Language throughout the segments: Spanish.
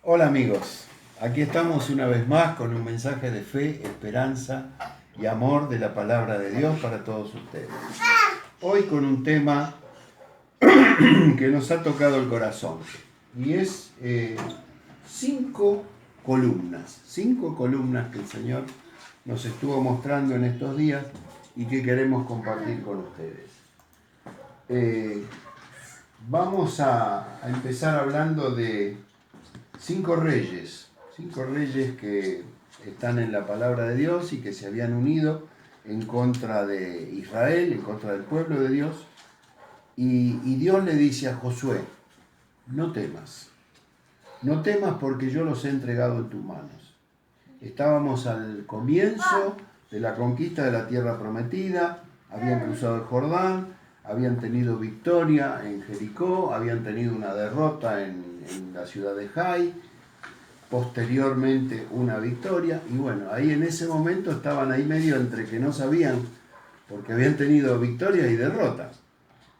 Hola amigos, aquí estamos una vez más con un mensaje de fe, esperanza y amor de la palabra de Dios para todos ustedes. Hoy con un tema que nos ha tocado el corazón y es 5 columnas que el Señor nos estuvo mostrando en estos días y que queremos compartir con ustedes. Vamos a empezar hablando de 5 reyes que están en la palabra de Dios y que se habían unido en contra de Israel, en contra del pueblo de Dios. Y Dios le dice a Josué, no temas porque yo los he entregado en tus manos. Estábamos al comienzo de la conquista de la tierra prometida, habían cruzado el Jordán, habían tenido victoria en Jericó, habían tenido una derrota en la ciudad de Jai, posteriormente una victoria, y bueno, ahí en ese momento estaban ahí medio entre que no sabían, porque habían tenido victorias y derrotas.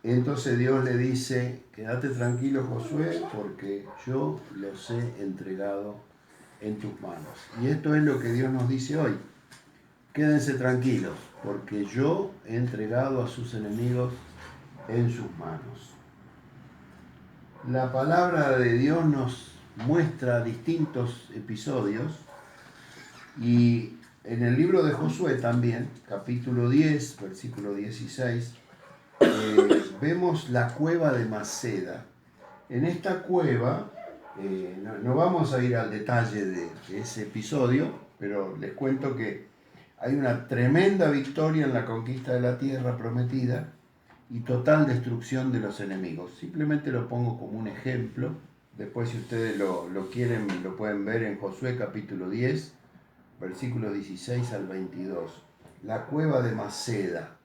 Entonces Dios le dice, quédate tranquilo Josué, porque yo los he entregado en tus manos. Y esto es lo que Dios nos dice hoy, quédense tranquilos, porque yo he entregado a sus enemigos en sus manos. La palabra de Dios nos muestra distintos episodios y en el libro de Josué también, capítulo 10, versículo 16, vemos la cueva de Maceda. En esta cueva, no vamos a ir al detalle de ese episodio, pero les cuento que hay una tremenda victoria en la conquista de la tierra prometida y total destrucción de los enemigos. Simplemente lo pongo como un ejemplo. Después, si ustedes lo quieren, lo pueden ver en Josué capítulo 10, versículos 16 al 22. La cueva de Maceda.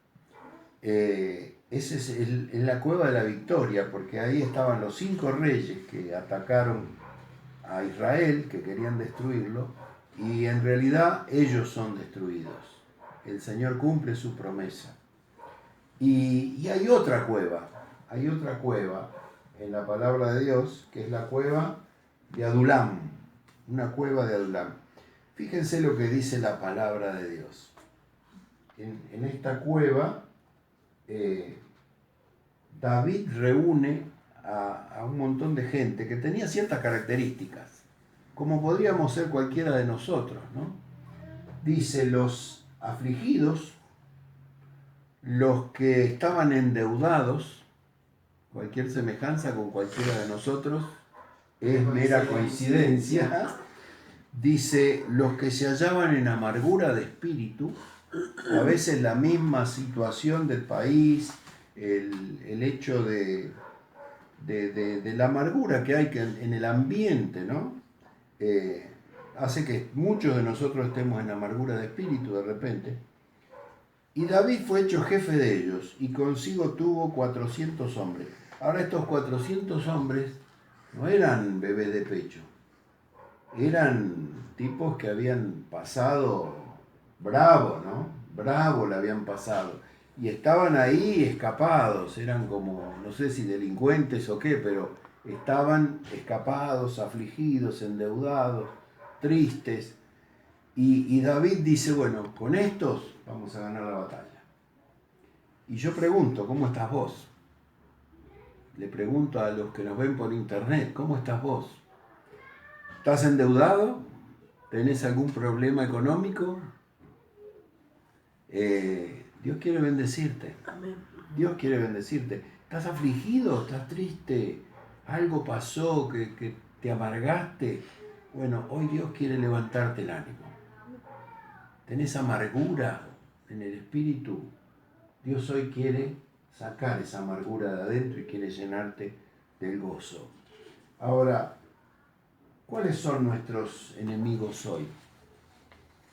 Esa es la cueva de la victoria, porque ahí estaban los 5 reyes que atacaron a Israel, que querían destruirlo, y en realidad ellos son destruidos. El Señor cumple su promesa. Y hay otra cueva en la palabra de Dios, que es la cueva de Adulam, una cueva de Adulam. Fíjense lo que dice la palabra de Dios. En esta cueva, David reúne a un montón de gente que tenía ciertas características, como podríamos ser cualquiera de nosotros, ¿no? Dice, los afligidos, los que estaban endeudados, cualquier semejanza con cualquiera de nosotros es mera coincidencia. Dice, los que se hallaban en amargura de espíritu, a veces la misma situación del país, el hecho de la amargura que hay en el ambiente, ¿no? Hace que muchos de nosotros estemos en amargura de espíritu de repente. Y David fue hecho jefe de ellos y consigo tuvo 400 hombres. Ahora estos 400 hombres no eran bebés de pecho, eran tipos que habían pasado bravo, ¿no? Bravo le habían pasado. Y estaban ahí escapados, eran como, no sé si delincuentes o qué, pero estaban escapados, afligidos, endeudados, tristes. Y David dice, bueno, con estos vamos a ganar la batalla. Y yo pregunto, ¿cómo estás vos? Le pregunto a los que nos ven por internet, ¿cómo estás vos? ¿Estás endeudado? ¿Tenés algún problema económico? Dios quiere bendecirte. Amén. Dios quiere bendecirte. ¿Estás afligido? ¿Estás triste? ¿Algo pasó que te amargaste? Bueno, hoy Dios quiere levantarte el ánimo. ¿Tenés amargura en el espíritu? Dios hoy quiere sacar esa amargura de adentro y quiere llenarte del gozo. Ahora, ¿cuáles son nuestros enemigos hoy?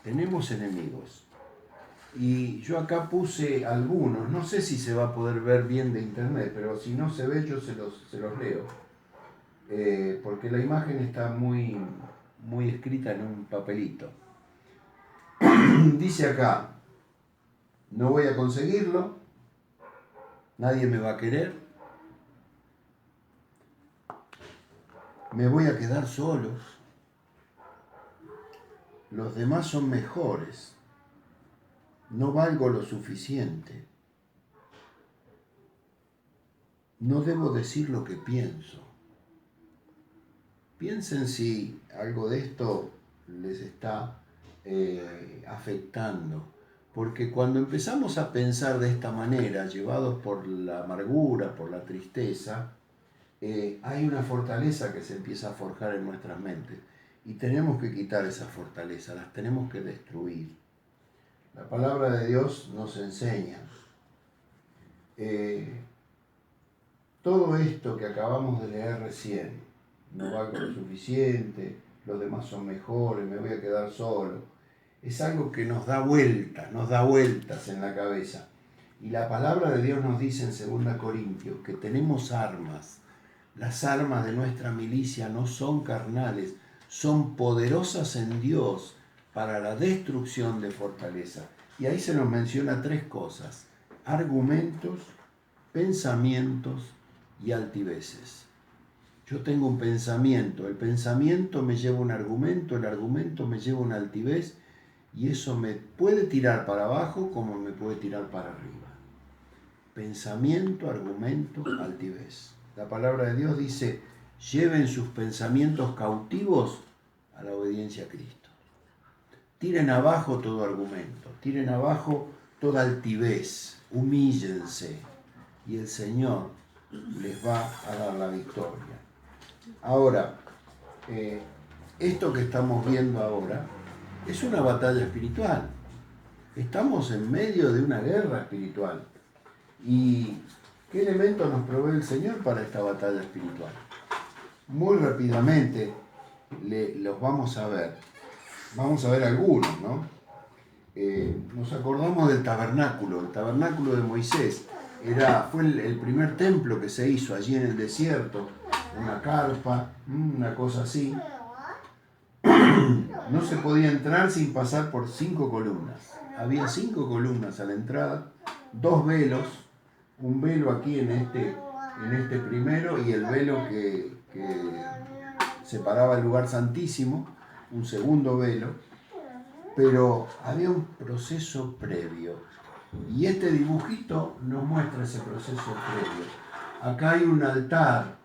Tenemos enemigos. Y yo acá puse algunos, no sé si se va a poder ver bien de internet, pero si no se ve yo se los leo. Porque la imagen está muy escrita en un papelito. Dice acá, no voy a conseguirlo, nadie me va a querer, me voy a quedar solos, los demás son mejores, no valgo lo suficiente, no debo decir lo que pienso. Piensen si algo de esto les está afectando, porque cuando empezamos a pensar de esta manera, llevados por la amargura, por la tristeza, hay una fortaleza que se empieza a forjar en nuestras mentes y tenemos que quitar esa fortaleza, las tenemos que destruir. La palabra de Dios nos enseña todo esto que acabamos de leer recién. No valgo lo suficiente, los demás son mejores, me voy a quedar solo. Es algo que nos da vueltas en la cabeza. Y la palabra de Dios nos dice en 2 Corintios que tenemos armas. Las armas de nuestra milicia no son carnales, son poderosas en Dios para la destrucción de fortaleza. Y ahí se nos menciona 3 cosas: argumentos, pensamientos y altiveces. Yo tengo un pensamiento, el pensamiento me lleva a un argumento, el argumento me lleva a una altivez, y eso me puede tirar para abajo como me puede tirar para arriba. Pensamiento, argumento, altivez. La palabra de Dios dice, lleven sus pensamientos cautivos a la obediencia a Cristo. Tiren abajo todo argumento, tiren abajo toda altivez, humíllense, y el Señor les va a dar la victoria. Ahora, esto que estamos viendo ahora es una batalla espiritual. Estamos en medio de una guerra espiritual. ¿Y qué elementos nos provee el Señor para esta batalla espiritual? Muy rápidamente los vamos a ver. Vamos a ver algunos, ¿no? Nos acordamos del tabernáculo, el tabernáculo de Moisés. Fue el primer templo que se hizo allí en el desierto, una carpa, una cosa así. No se podía entrar sin pasar por 5 columnas. Había 5 columnas a la entrada, 2 velos, un velo aquí en este primero y el velo que separaba el lugar santísimo, un segundo velo, pero había un proceso previo. Y este dibujito nos muestra ese proceso previo. Acá hay un altar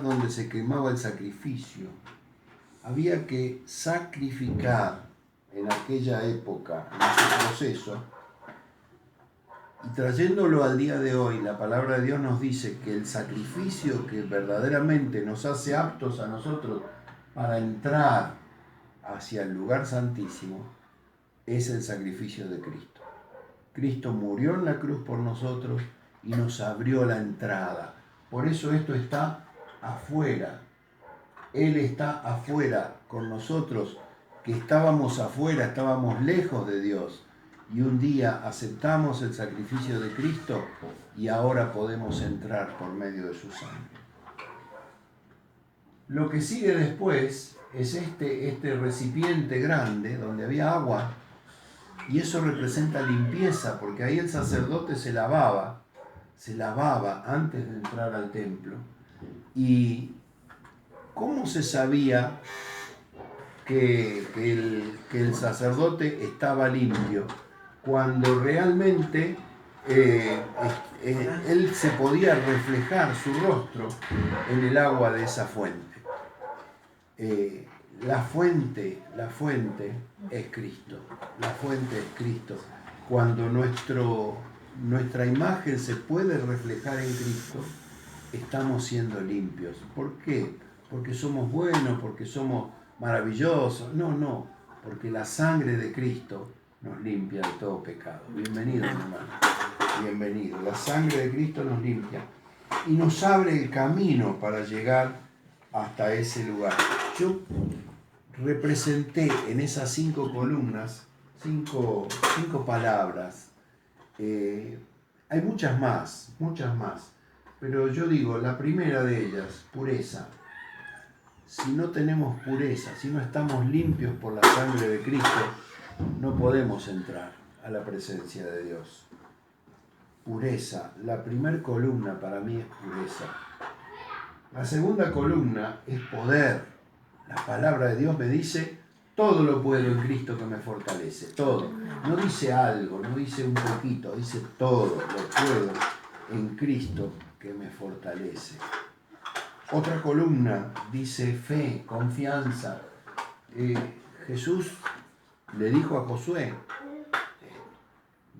donde se quemaba el sacrificio. Había que sacrificar en aquella época, en ese proceso, y trayéndolo al día de hoy, la palabra de Dios nos dice que el sacrificio que verdaderamente nos hace aptos a nosotros para entrar hacia el lugar santísimo es el sacrificio de Cristo. Cristo murió en la cruz por nosotros y nos abrió la entrada. Por eso esto está afuera. Él está afuera con nosotros, que estábamos afuera, estábamos lejos de Dios. Y un día aceptamos el sacrificio de Cristo y ahora podemos entrar por medio de su sangre. Lo que sigue después es este recipiente grande donde había agua, y eso representa limpieza, porque ahí el sacerdote se lavaba antes de entrar al templo. ¿Y cómo se sabía que el sacerdote estaba limpio? Cuando realmente él se podía reflejar su rostro en el agua de esa fuente. La fuente es Cristo. La fuente es Cristo. Cuando nuestra imagen se puede reflejar en Cristo, estamos siendo limpios. ¿Por qué? Porque somos buenos, porque somos maravillosos. No, porque la sangre de Cristo nos limpia de todo pecado. Bienvenido, hermano. Bienvenido. La sangre de Cristo nos limpia y nos abre el camino para llegar hasta ese lugar. Yo representé en esas 5 columnas cinco palabras. Hay muchas más, pero yo digo, la primera de ellas, pureza. Si no tenemos pureza, si no estamos limpios por la sangre de Cristo, no podemos entrar a la presencia de Dios. Pureza, la primera columna para mí es pureza. La segunda columna es poder. La palabra de Dios me dice, todo lo puedo en Cristo que me fortalece, todo. No dice algo, no dice un poquito, dice todo lo puedo en Cristo que me fortalece. Otra columna dice fe, confianza. Jesús le dijo a Josué,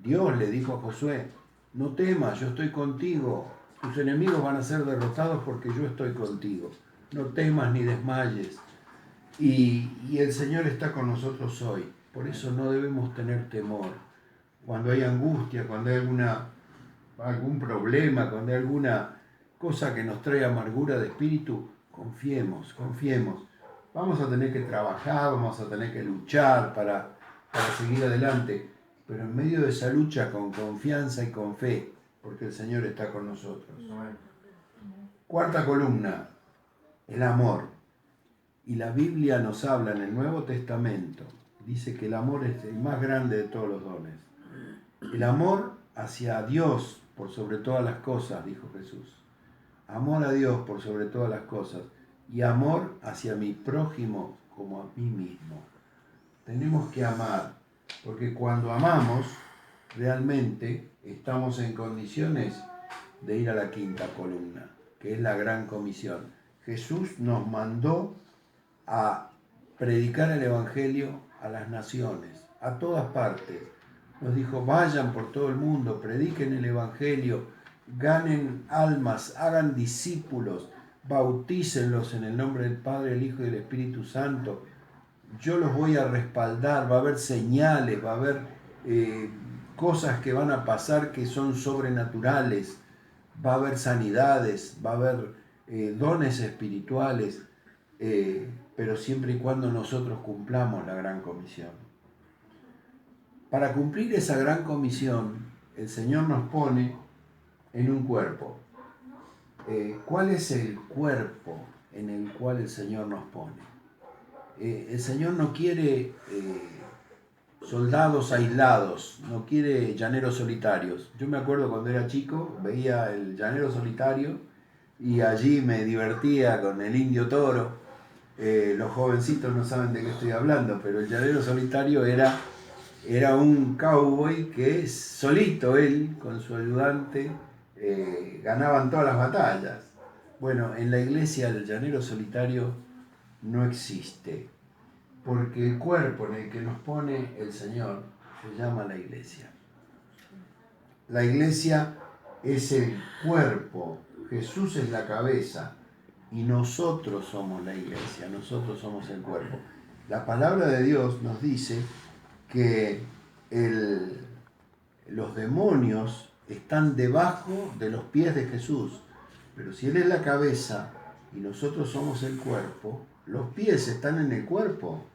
Dios le dijo a Josué, no temas, yo estoy contigo, tus enemigos van a ser derrotados porque yo estoy contigo, no temas ni desmayes. Y el Señor está con nosotros hoy, por eso no debemos tener temor. Cuando hay angustia, cuando hay algún problema, cuando hay alguna cosa que nos trae amargura de espíritu, confiemos. Vamos a tener que trabajar, vamos a tener que luchar para seguir adelante, pero en medio de esa lucha con confianza y con fe, porque el Señor está con nosotros. Cuarta columna, el amor. Y la Biblia nos habla en el Nuevo Testamento, dice que el amor es el más grande de todos los dones. El amor hacia Dios por sobre todas las cosas, dijo Jesús. Amor a Dios por sobre todas las cosas y amor hacia mi prójimo como a mí mismo. Tenemos que amar, porque cuando amamos, realmente estamos en condiciones de ir a la quinta columna, que es la gran comisión. Jesús nos mandó a predicar el Evangelio a las naciones, a todas partes. Nos dijo, vayan por todo el mundo, prediquen el Evangelio, ganen almas, hagan discípulos, bautícenlos en el nombre del Padre, el Hijo y del Espíritu Santo. Yo los voy a respaldar, va a haber señales, va a haber cosas que van a pasar que son sobrenaturales, va a haber sanidades, va a haber dones espirituales, pero siempre y cuando nosotros cumplamos la gran comisión. Para cumplir esa gran comisión, el Señor nos pone en un cuerpo. ¿Cuál es el cuerpo en el cual el Señor nos pone? El Señor no quiere soldados aislados, no quiere llaneros solitarios. Yo me acuerdo cuando era chico, veía el llanero solitario y allí me divertía con el indio toro. Los jovencitos no saben de qué estoy hablando, pero el llanero solitario era un cowboy que solito él, con su ayudante, ganaban todas las batallas. Bueno, en la iglesia el llanero solitario no existe, porque el cuerpo en el que nos pone el Señor se llama la iglesia. La iglesia es el cuerpo, Jesús es la cabeza y nosotros somos la iglesia, nosotros somos el cuerpo. La palabra de Dios nos dice que los demonios están debajo de los pies de Jesús, pero si Él es la cabeza y nosotros somos el cuerpo, los pies están en el cuerpo.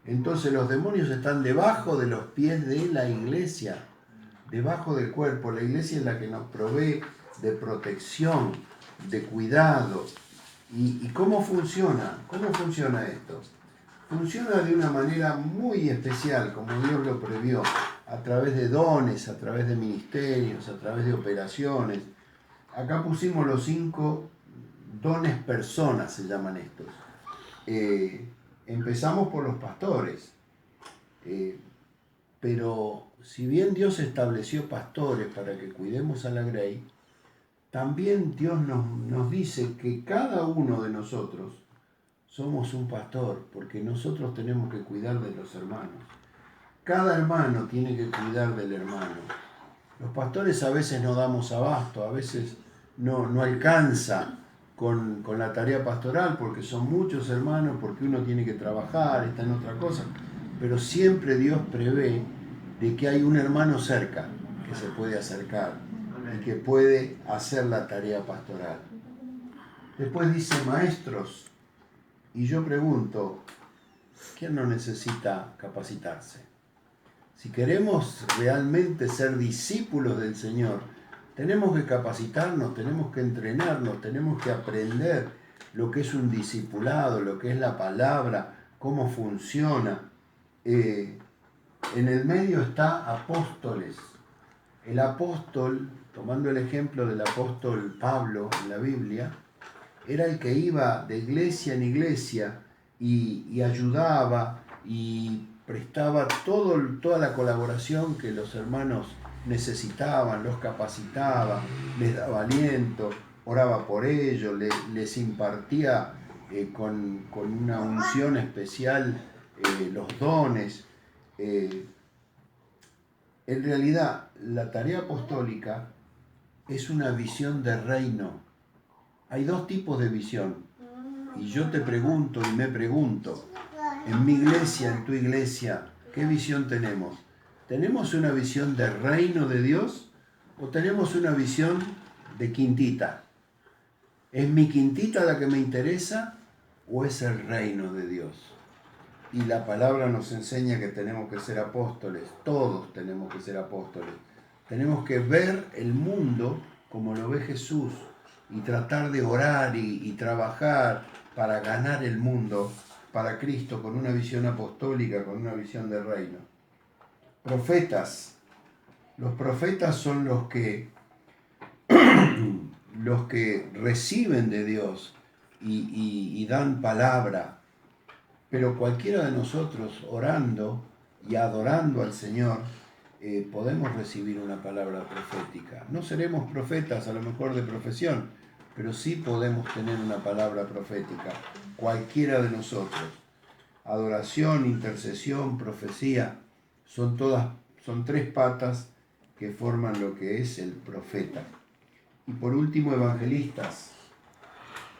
Entonces los demonios están debajo de los pies de la iglesia, debajo del cuerpo. La iglesia es la que nos provee de protección, de cuidado. ¿Y cómo funciona? ¿Cómo funciona esto? Funciona de una manera muy especial, como Dios lo previó, a través de dones, a través de ministerios, a través de operaciones. Acá pusimos los 5 dones personas, se llaman estos. Empezamos por los pastores, pero si bien Dios estableció pastores para que cuidemos a la grey, también Dios nos dice que cada uno de nosotros somos un pastor, porque nosotros tenemos que cuidar de los hermanos. Cada hermano tiene que cuidar del hermano. Los pastores a veces no damos abasto, a veces no alcanza con la tarea pastoral, porque son muchos hermanos, porque uno tiene que trabajar, está en otra cosa, pero siempre Dios prevé de que hay un hermano cerca que se puede acercar y que puede hacer la tarea pastoral. Después dice maestros, y yo pregunto, ¿quién no necesita capacitarse? Si queremos realmente ser discípulos del Señor, tenemos que capacitarnos, tenemos que entrenarnos, tenemos que aprender lo que es un discipulado, lo que es la palabra, cómo funciona. En el medio está apóstoles. El apóstol, tomando el ejemplo del apóstol Pablo en la Biblia, era el que iba de iglesia en iglesia y ayudaba y prestaba toda la colaboración que los hermanos necesitaban, los capacitaba, les daba aliento, oraba por ellos, les impartía con una unción especial los dones. En realidad, la tarea apostólica es una visión de reino. Hay dos tipos de visión. Y yo te pregunto y me pregunto, en mi iglesia, en tu iglesia, ¿qué visión tenemos? ¿Tenemos una visión de reino de Dios o tenemos una visión de quintita? ¿Es mi quintita la que me interesa o es el reino de Dios? Y la palabra nos enseña que tenemos que ser apóstoles, todos tenemos que ser apóstoles. Tenemos que ver el mundo como lo ve Jesús y tratar de orar y trabajar para ganar el mundo para Cristo con una visión apostólica, con una visión de reino. Profetas. Los profetas son los que reciben de Dios y dan palabra. Pero cualquiera de nosotros orando y adorando al Señor, podemos recibir una palabra profética. No seremos profetas a lo mejor de profesión, pero sí podemos tener una palabra profética, cualquiera de nosotros. Adoración, intercesión, profecía, son tres patas que forman lo que es el profeta. Y por último, evangelistas.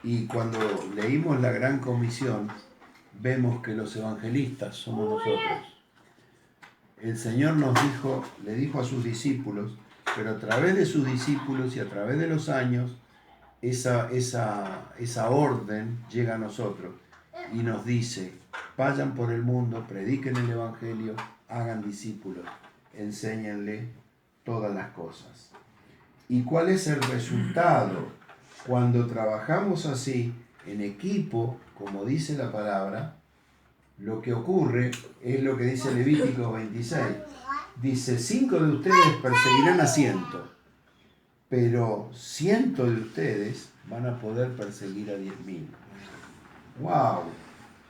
Y cuando leímos la Gran Comisión, vemos que los evangelistas somos nosotros. El Señor le dijo a sus discípulos, pero a través de sus discípulos y a través de los años, esa orden llega a nosotros y nos dice, vayan por el mundo, prediquen el Evangelio, hagan discípulos, enséñenle todas las cosas. ¿Y cuál es el resultado? Cuando trabajamos así, en equipo, como dice la palabra, lo que ocurre es lo que dice Levítico 26. Dice, 5 de ustedes perseguirán a 100, pero 100 de ustedes van a poder perseguir a 10.000. ¡Wow!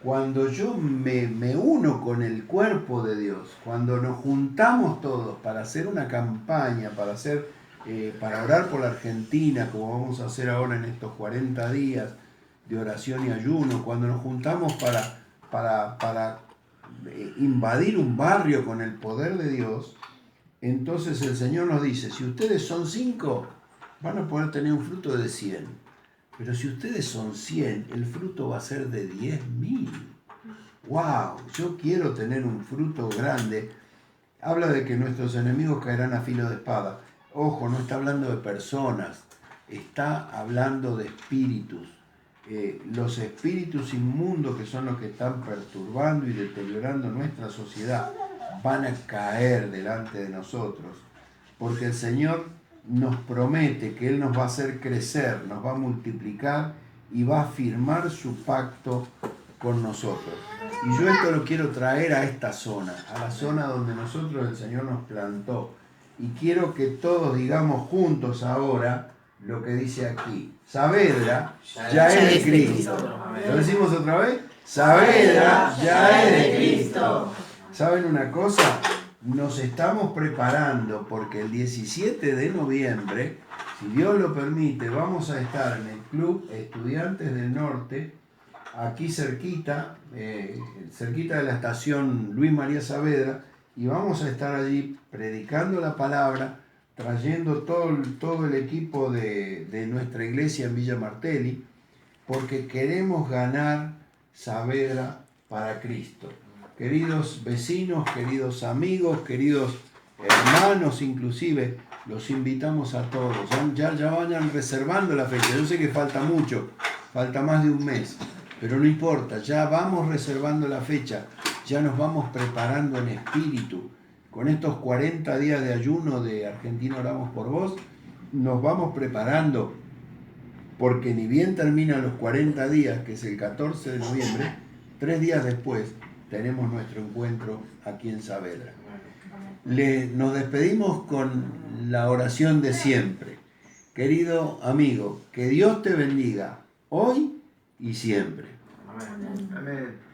Cuando yo me uno con el cuerpo de Dios, cuando nos juntamos todos para hacer una campaña, para orar por la Argentina, como vamos a hacer ahora en estos 40 días de oración y ayuno, cuando nos juntamos para invadir un barrio con el poder de Dios, entonces el Señor nos dice, si ustedes son 5, van a poder tener un fruto de 100. Pero si ustedes son 100, el fruto va a ser de 10.000. ¡Wow! Yo quiero tener un fruto grande. Habla de que nuestros enemigos caerán a filo de espada. Ojo, no está hablando de personas, está hablando de espíritus. Los espíritus inmundos, que son los que están perturbando y deteriorando nuestra sociedad, van a caer delante de nosotros, porque el Señor nos promete que Él nos va a hacer crecer, nos va a multiplicar y va a firmar su pacto con nosotros. Y yo esto lo quiero traer a esta zona, a la zona donde nosotros el Señor nos plantó. Y quiero que todos digamos juntos ahora lo que dice aquí. Saavedra ya es de Cristo. ¿Lo decimos otra vez? Saavedra ya es de Cristo. ¿Saben una cosa? Nos estamos preparando porque el 17 de noviembre, si Dios lo permite, vamos a estar en el Club Estudiantes del Norte, aquí cerquita de la estación Luis María Saavedra, y vamos a estar allí predicando la palabra, trayendo todo el equipo de nuestra iglesia en Villa Martelli, porque queremos ganar Saavedra para Cristo. Queridos vecinos, queridos amigos, queridos hermanos inclusive, los invitamos a todos. Ya vayan reservando la fecha. Yo sé que falta mucho, falta más de un mes, pero no importa, ya vamos reservando la fecha, ya nos vamos preparando en espíritu, con estos 40 días de ayuno de Argentina Oramos por Vos, nos vamos preparando, porque ni bien terminan los 40 días, que es el 14 de noviembre, 3 días después tenemos nuestro encuentro aquí en Saavedra. Nos despedimos con la oración de siempre. Querido amigo, que Dios te bendiga hoy y siempre. Amén. Amén.